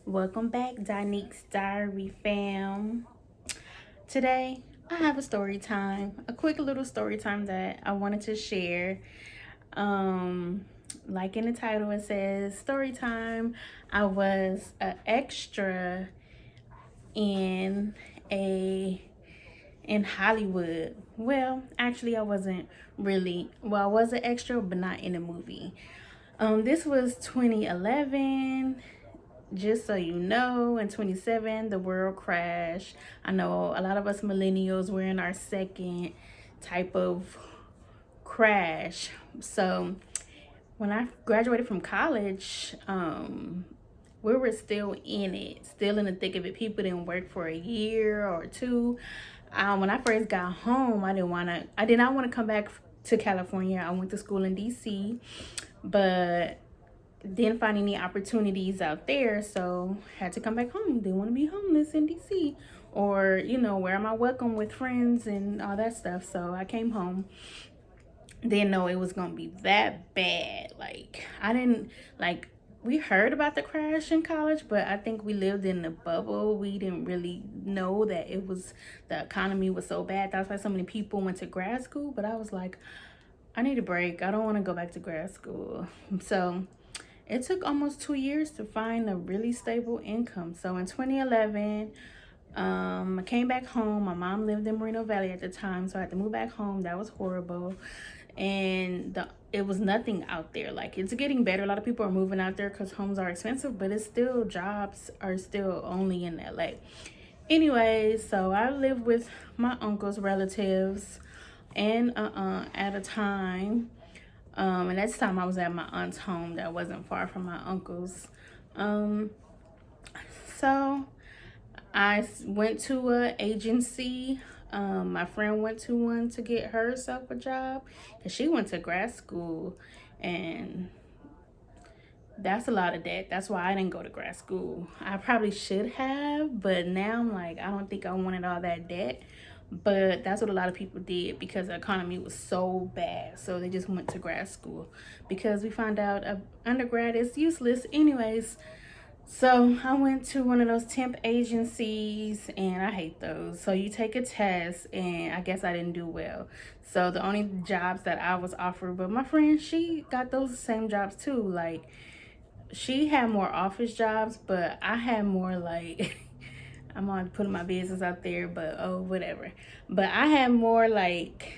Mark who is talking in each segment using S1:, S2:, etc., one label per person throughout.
S1: Welcome back, Dinique's Diary fam. Today, I have a story time, a quick little story time that I wanted to share. Um, like in the title, it says story time. I was an extra in a in Hollywood. Well, actually, I wasn't really. Well, I was an extra, but not in a movie. This was 2011. Just so you know, in 27, the world crashed. I know a lot of us millennials were in our second type of crash. So when I graduated from college, we were still in it, still in the thick of it. People didn't work for a year or two. When I first got home, I did not want to come back to California. I went to school in DC, but didn't find any opportunities out there, so had to come back home. Didn't want to be homeless in DC, or where am I welcome with friends and all that stuff. So I came home. Didn't know it was gonna be that bad. Like I didn't like we heard about the crash in college, but I think we lived in the bubble. We didn't really know that the economy was so bad. That's why so many people went to grad school. But I was like, I need a break. I don't want to go back to grad school. So it took almost 2 years to find a really stable income. So in 2011, I came back home. My mom lived in Moreno Valley at the time, so I had to move back home. That was horrible. And it was nothing out there. Like, it's getting better. A lot of people are moving out there because homes are expensive, but it's still, jobs are still only in LA. Anyways, so I lived with my uncle's relatives and at a time. And that's the time I was at my aunt's home that wasn't far from my uncle's. Um, so I went to a agency. My friend went to one to get herself a job because she went to grad school, and that's a lot of debt. That's why I didn't go to grad school. I probably should have, but now I'm like, I don't think I wanted all that debt. But that's what a lot of people did because the economy was so bad. So they just went to grad school because we found out undergrad is useless, anyways. So I went to one of those temp agencies, and I hate those. So you take a test, and I guess I didn't do well. So the only jobs that I was offered, but my friend, she got those same jobs too. Like, she had more office jobs, but I had more like I'm on putting my business out there, but oh whatever. But I had more like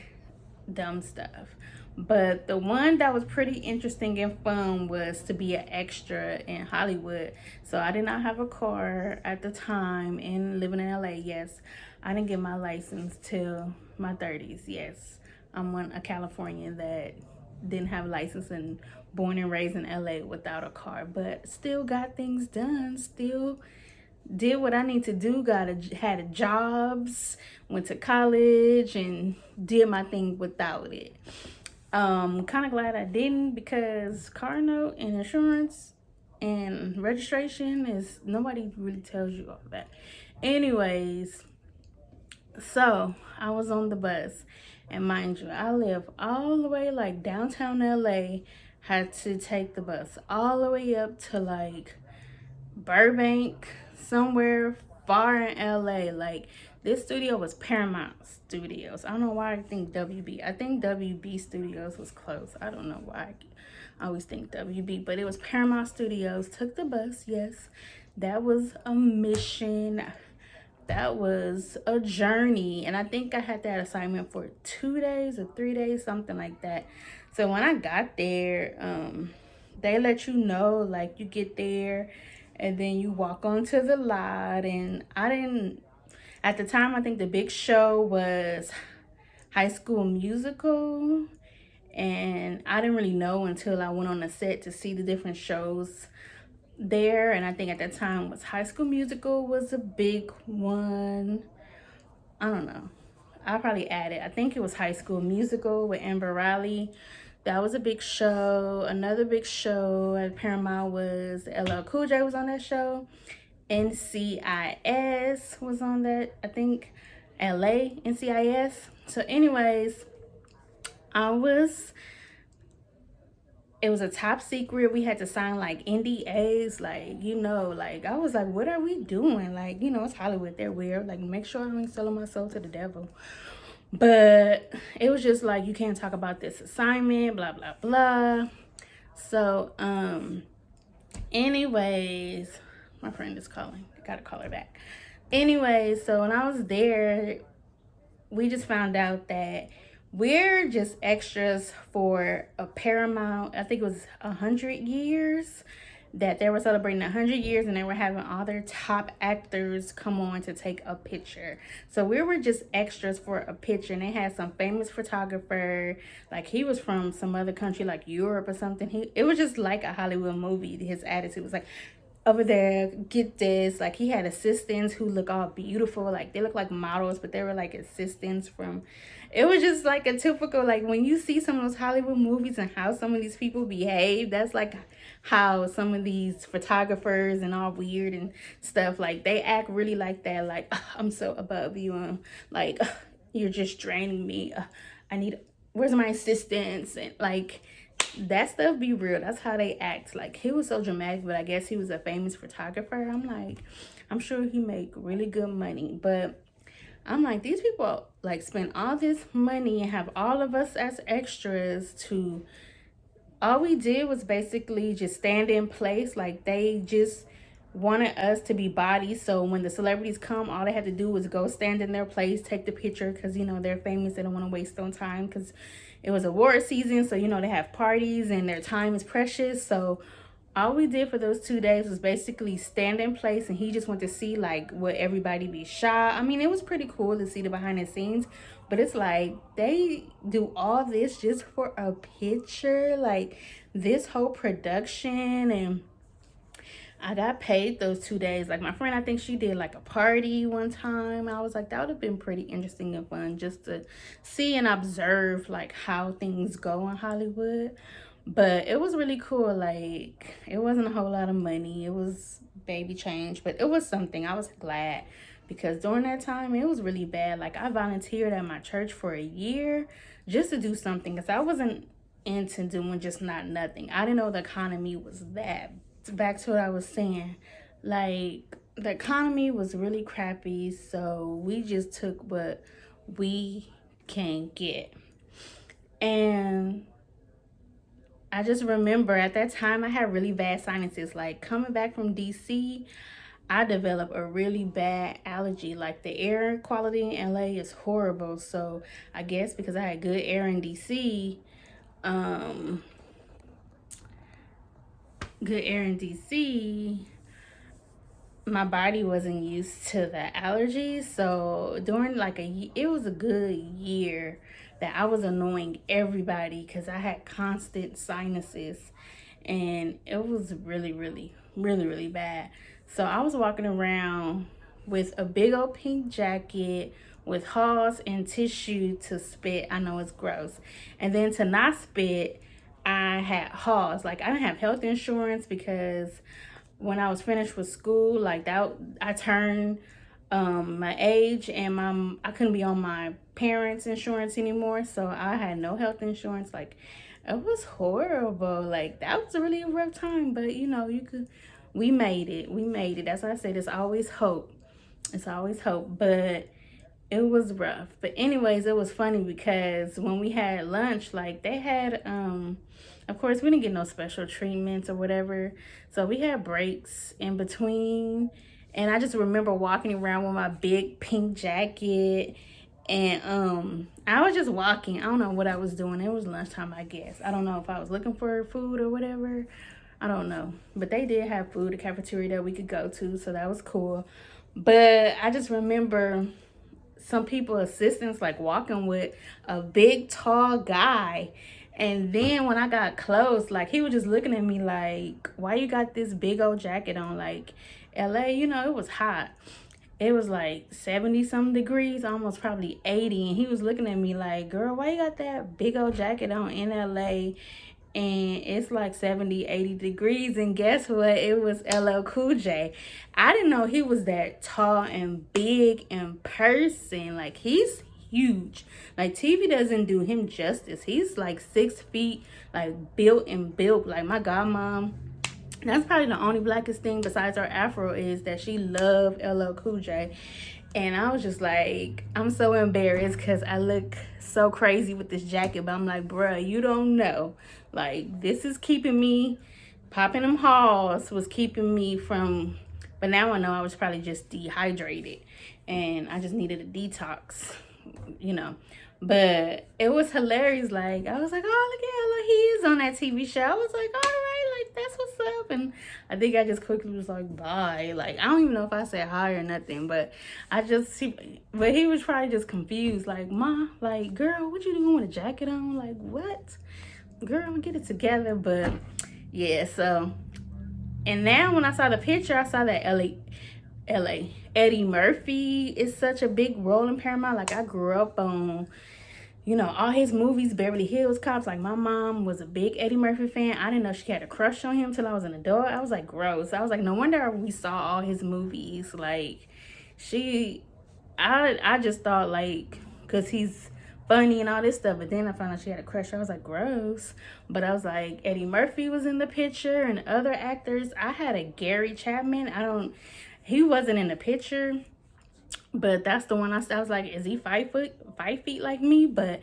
S1: dumb stuff. But the one that was pretty interesting and fun was to be an extra in Hollywood. So I did not have a car at the time and living in LA. Yes, I didn't get my license till my 30s. Yes, I'm a Californian that didn't have a license and born and raised in LA without a car, but still got things done. Still did what I need to do. Had a jobs, went to college, and did my thing without it. Kind of glad I didn't because car note and insurance and registration is nobody really tells you all that. Anyways, so I was on the bus, and mind you, I live all the way like downtown LA. Had to take the bus all the way up to like Burbank, somewhere far in LA. Like, this studio was Paramount Studios. I don't know why I think WB. I think WB Studios was close. I don't know why I always think WB, but it was Paramount Studios. Took the bus, yes. That was a mission. That was a journey. And I think I had that assignment for 2 days or 3 days, something like that. So when I got there, they let you know, like, you get there and then you walk onto the lot. And I didn't, at the time, I think the big show was High School Musical. And I didn't really know until I went on the set to see the different shows there. And I think at that time was High School Musical was a big one. I don't know. I'll probably add it. I think it was High School Musical with Amber Riley. That was a big show. Another big show at Paramount was LL Cool J was on that show. NCIS was on that. I think LA NCIS. So, anyways, I was it was a top secret. We had to sign like NDAs, like, you know, like I was like, what are we doing? Like, you know, it's Hollywood, they're weird. Like, make sure I ain't selling my soul to the devil. But it was just like, you can't talk about this assignment, blah blah blah. So anyways, my friend is calling. I gotta call her back. Anyways, so when I was there, we just found out that we're just extras for a Paramount, I think it was 100 years, that they were celebrating 100 years, and they were having all their top actors come on to take a picture. So we were just extras for a picture, and they had some famous photographer, like he was from some other country like Europe or something. It was just like a Hollywood movie. His attitude was like, over there, get this, like he had assistants who look all beautiful, like they look like models, but they were like assistants from, it was just like a typical, like when you see some of those Hollywood movies and how some of these people behave, that's like how some of these photographers and all weird and stuff, like they act really like that, like I'm so above you, and like you're just draining me, I need, where's my assistants, and like that stuff be real. That's how they act. Like he was so dramatic, but I guess he was a famous photographer. I'm like, I'm sure he make really good money, but I'm like, these people like spend all this money and have all of us as extras to, all we did was basically just stand in place. Like they just wanted us to be bodies, so when the celebrities come, all they had to do was go stand in their place, take the picture, because you know they're famous, they don't want to waste on time, because it was award season, so you know they have parties and their time is precious. So all we did for those 2 days was basically stand in place, and he just went to see like what everybody be shot. I mean, it was pretty cool to see the behind the scenes, but it's like they do all this just for a picture, like this whole production. And I got paid those 2 days. Like my friend, I think she did like a party one time. I was like, that would have been pretty interesting and fun just to see and observe like how things go in Hollywood. But it was really cool. Like it wasn't a whole lot of money. It was baby change, but it was something. I was glad, because during that time it was really bad. Like I volunteered at my church for a year just to do something, because I wasn't into doing just not nothing. I didn't know the economy was that. Back to what I was saying, like the economy was really crappy, so we just took what we can get. And I just remember at that time I had really bad sinuses. Like coming back from DC, I developed a really bad allergy. Like the air quality in LA is horrible. So I guess because I had good air in DC, my body wasn't used to the allergies. So during like it was a good year that I was annoying everybody, because I had constant sinuses, and it was really bad. So I was walking around with a big old pink jacket with Halls and tissue to spit. I know it's gross. And then to not spit, I had Halls. Like I didn't have health insurance, because when I was finished with school, like that, I turned my age, and I couldn't be on my parents' insurance anymore, so I had no health insurance. Like it was horrible. Like that was a really rough time, but you know, we made it. That's why I say there's always hope. It's always hope. But it was rough. But anyways, it was funny because when we had lunch, like they had of course we didn't get no special treatments or whatever, so we had breaks in between. And I just remember walking around with my big pink jacket, and I was just walking. I don't know what I was doing. It was lunchtime, I guess. I don't know if I was looking for food or whatever. I don't know. But they did have food, a cafeteria that we could go to, so that was cool. But I just remember some people, assistants, like walking with a big tall guy. And then when I got close, like he was just looking at me like, why you got this big old jacket on? Like LA, you know, it was hot. It was like 70 some degrees, almost probably 80. And he was looking at me like, girl, why you got that big old jacket on in LA? And it's like 70, 80 degrees. And guess what? It was LL Cool J. I didn't know he was that tall and big in person. Like he's huge. Like, TV doesn't do him justice. He's like 6 feet, like built and built. Like, my godmom, that's probably the only blackest thing besides her afro is that she loved LL Cool J. And I was just like, I'm so embarrassed because I look so crazy with this jacket. But I'm like, bruh, you don't know. Like, this is keeping me, popping them halls was keeping me from, but now I know I was probably just dehydrated. And I just needed a detox, you know. But it was hilarious. Like, I was like, oh, look at Ella, he is on that TV show. I was like, all right, like, that's what's up. And I think I just quickly was like, bye. Like, I don't even know if I said hi or nothing, but but he was probably just confused. Like, ma, like, girl, what you doing with a jacket on? Like, what? Girl, get it together. But yeah, so, and now when I saw the picture, I saw that LA Eddie Murphy is such a big role in Paramount. Like, I grew up on, you know, all his movies, Beverly Hills Cops. Like, my mom was a big Eddie Murphy fan. I didn't know she had a crush on him till I was an adult. I was like, gross. I was like, no wonder we saw all his movies. Like, I just thought, like, because he's funny and all this stuff. But then I found out she had a crush. I was like, gross. But I was like, Eddie Murphy was in the picture and other actors. I had a Gary Chapman. He wasn't in the picture, but that's the one I was like, is he 5 feet like me? But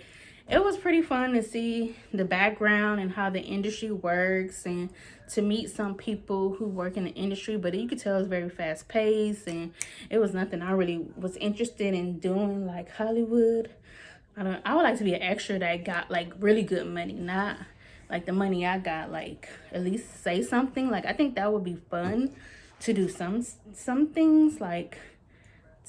S1: it was pretty fun to see the background and how the industry works and to meet some people who work in the industry. But you could tell it's very fast paced and it was nothing I really was interested in doing, like Hollywood. I would like to be an extra that got like really good money, not like the money I got, like at least say something. Like, I think that would be fun to do some things, like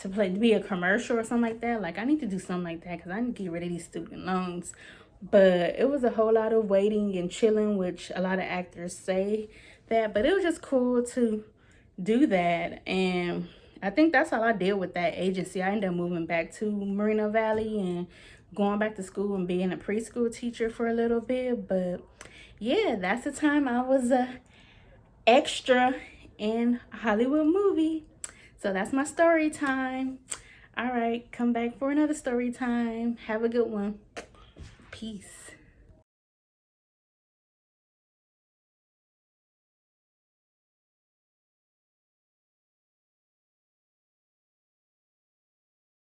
S1: to be a commercial or something like that. Like, I need to do something like that because I need to get rid of these student loans. But it was a whole lot of waiting and chilling, which a lot of actors say that. But it was just cool to do that. And I think that's all I did with that agency. I ended up moving back to Moreno Valley and going back to school and being a preschool teacher for a little bit. But yeah, that's the time I was a extra in a Hollywood movie. So that's my story time. All right, come back for another story time. Have a good one. Peace.